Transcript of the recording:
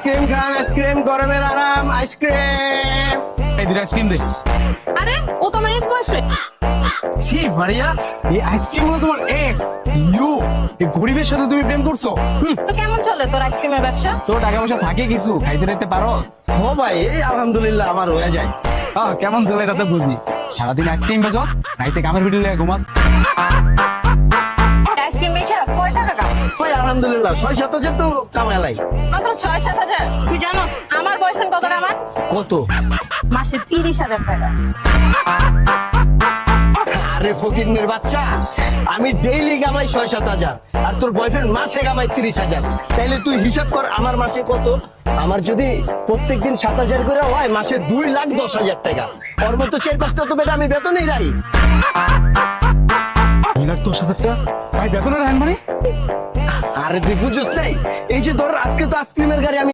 Ice cream খান, ice cream, গরমের আরাম, ice cream. এই দুটো আইসক্রিম দে। আরে ও তো আমার এক্স বয়ফ্রেন্ড। ছি ভারিয়া, এই আইসক্রিম হলো তোমার এক্স। ইউ, এই গরিবের সাথে তুমি প্রেম করছো? তো কেমন চলে তোর আইসক্রিমের ব্যবসা? তোর টাকা পয়সা থাকে কিছু, খাইতে দিতে পারো? ও ভাই, এই আলহামদুলিল্লাহ আমার হয়ে যায়। কেমন চলে এটা তো বুঝি। সারাদিন আইসক্রিম বেচো, রাইতে কামের ভিডিও লাগে ঘুমাস। আইসক্রিম বেচে কয় টাকা কামাস? ভাই আলহামদুলিল্লাহ 6-7 হাজার তো কামালাই। মাত্র 6-7 হাজার? তুই জানোস আমার বয়ফ্রেন্ড কত কামায়? কত? মাসে 30,000 টাকা। আরে ফকিন্নের বাচ্চা, আমি ডেইলি কামাই 6-7 হাজার, আর তোর বয়ফ্রেন্ড মাসে কামাই 30,000। তাইলে তুই হিসাব কর আমার মাসে কত। আমার যদি প্রত্যেকদিন 7,000 করে হয়, মাসে 2,10,000 টাকা। ওর মতো 4-5টা তো বেটা আমি বেতনেই রাই। 2,10,000 টাকা ভাই বেতনের আইন মানে? আরে তুই বুঝছিস নাই, এই যে ধর আজকে তো আইসক্রিমের গাড়ি আমি